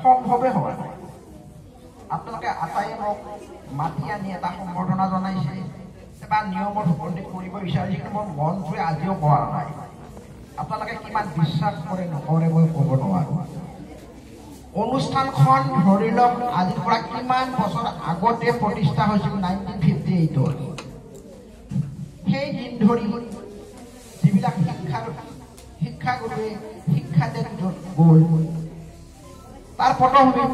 সম্ভৱে হোৱা নাই। আপোনালোকে আটাইয়ে মোক মাতি আনি এটা সম্বৰ্ধনা জনাইছে বা নিয়মত উপনীত কৰিব বিচাৰিছে, কিন্তু মোৰ মনটোৱে আজিও কোৱা নাই। আপোনালোকে কিমান বিশ্বাস কৰে নকৰে মই ক'ব নোৱাৰোঁ। অনুষ্ঠানখন ধৰি লওক আজিৰ পৰা কিমান বছৰ আগতে প্ৰতিষ্ঠা হৈছিল, 1958। সেই দিন ধৰি যিবিলাক শিক্ষাগুৰুৱে শিক্ষা দি গ'ল, তাৰ পটভূমিত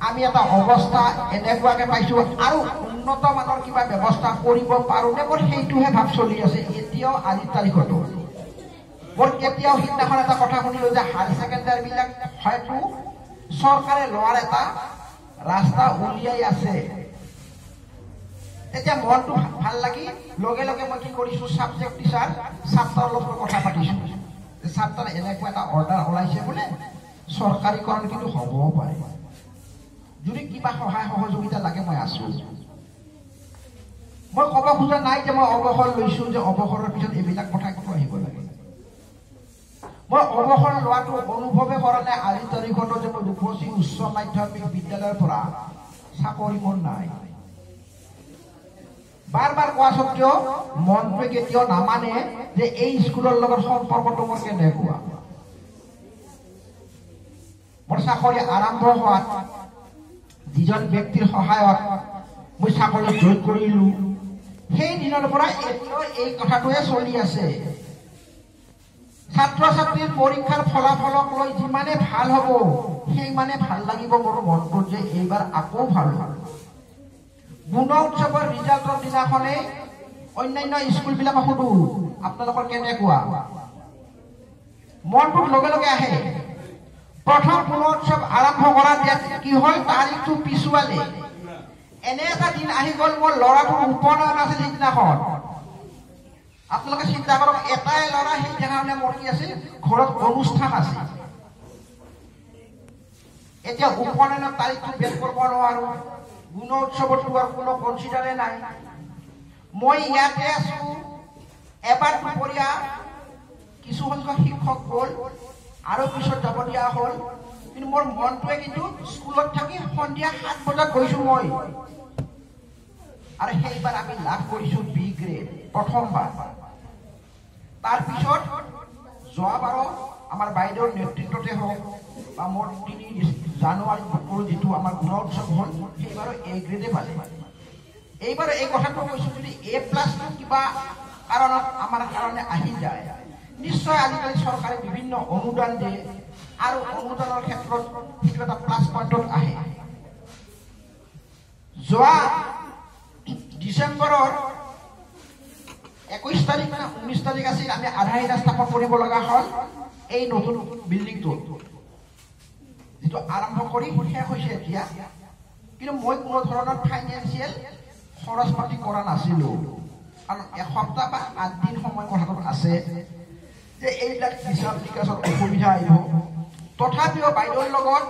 আমি এটা অৱস্থা এনেকুৱাকে পাইছোঁ আৰু উন্নত মানৰ কিবা ব্যৱস্থা কৰিব পাৰোঁনে, মোৰ সেইটোহে ভাৱ চলি আছে এতিয়াও। আজিৰ তাৰিখতো মোৰ কেতিয়াও সিদিনাখন এটা কথা শুনিলোঁ যে হায়াৰ ছেকেণ্ডাৰীবিলাক হয়তো চৰকাৰে লোৱাৰ এটা ৰাস্তা উলিয়াই আছে। তেতিয়া মনটো ভাল লাগি লগে লগে মই কি কৰিছোঁ, ছাবজেক্ট টিচাৰ ছাত্ৰৰ লগত কথা পাতিছোঁ। ছাত্ৰৰ এনেকুৱা এটা অৰ্ডাৰ ওলাইছে বোলে, চৰকাৰীকৰণ কিন্তু হ'বও পাৰে, যদি কিবা সহায় সহযোগিতা লাগে মই আছোঁ। মই ক'ব খোজা নাই যে মই অৱসৰ লৈছোঁ, যে অৱসৰৰ পিছত এইবিলাক কথা কিন্তু আহিব লাগে। মই অৱসৰ লোৱাটো অনুভৱে কৰা নাই আজিৰ তাৰিখতো যে মই ৰূপসী উচ্চ মাধ্যমিক বিদ্যালয়ৰ পৰা চাকৰি মোৰ নাই। বাৰ বাৰ কোৱা স্বত্বেও মনটোৱে কেতিয়াও নামানে যে এই স্কুলৰ লগত সম্পৰ্কটো মোৰ কেনেকুৱা। মোৰ চাকৰি আৰম্ভ হোৱাত যিজন ব্যক্তিৰ সহায়ত মই চাকৰি জইন কৰিলোঁ, সেই দিনৰ পৰা এতিয়াও এই কথাটোৱে চলি আছে। ছাত্ৰ ছাত্ৰীৰ পৰীক্ষাৰ ফলাফলক লৈ যিমানে ভাল হ'ব সিমানে ভাল লাগিব মোৰ মনটোত যে এইবাৰ আকৌ ভাল হ'ব। গুণোৎসৱৰ ৰিজাল্টৰ দিনাখনেই অন্যান্য স্কুলবিলাকক সুধো আপোনালোকৰ কেনেকুৱা, মনটোত লগে লগে আহে। প্ৰথম গুণোৎসৱ আৰম্ভ কৰাৰ কি হ'ল, তাৰিখটো পিছুৱালে। এনে এটা দিন আহি গ'ল, মোৰ ল'ৰাটোৰ উপনয়ন আছিল সিদিনাখন। আপোনালোকে চিন্তা কৰক, এটাই ল'ৰা সেইদিনাখনে মোৰ কি আছিল, ঘৰত অনুষ্ঠান আছিল। এতিয়া উপনয়নৰ তাৰিখটো বেল কৰিব নোৱাৰো, গুণোৎসৱতো আৰু কোনো কনচিডাৰে নাই। মই ইয়াতে আছো, এবাৰ দুপৰীয়া কিছু সংখ্যক শিক্ষক গ'ল আৰু পিছত যাব দিয়া হ'ল, কিন্তু মোৰ মনটোৱে কিন্তু স্কুলত থাকি সন্ধিয়া 7 বজাত গৈছোঁ মই। আৰু সেইবাৰ আমি লাভ কৰিছোঁ বি গ্ৰেড প্ৰথমবাৰ। তাৰপিছত যোৱাবাৰো আমাৰ বাইদেউৰ নেতৃত্বতে হওক বা মোৰ 3 জানুৱাৰী যিটো আমাৰ গুণোৎসৱ হ'ল, সেইবাৰো এ গ্ৰেডে পালে। এইবাৰ এই কথাটো কৈছোঁ, যদি A+ কিবা কাৰণত আমাৰ কাৰণে আহি যায়, নিশ্চয় আজিকালি চৰকাৰে বিভিন্ন অনুদান দিয়ে আৰু অনুদানৰ ক্ষেত্ৰত সেইটো এটা প্লাছ পইণ্টত আহে। যোৱা ডিচেম্বৰৰ 21 তাৰিখ নে 19 তাৰিখ আছিল, আমি আধাৰশিলা স্থাপন কৰিব লগা হ'ল এই নতুন বিল্ডিংটোত, যিটো আৰম্ভ কৰি শেষ হৈছে এতিয়া। কিন্তু মই কোনো ধৰণৰ ফাইনেন্সিয়েল খৰচ পাতি কৰা নাছিলোঁ, কাৰণ এসপ্তাহ বা 8 দিন সময় কথাটো আছে যে এইবিলাক হিচাপ নিকাচৰ অসুবিধা আহিব। তথাপিও বাইদেউৰ লগত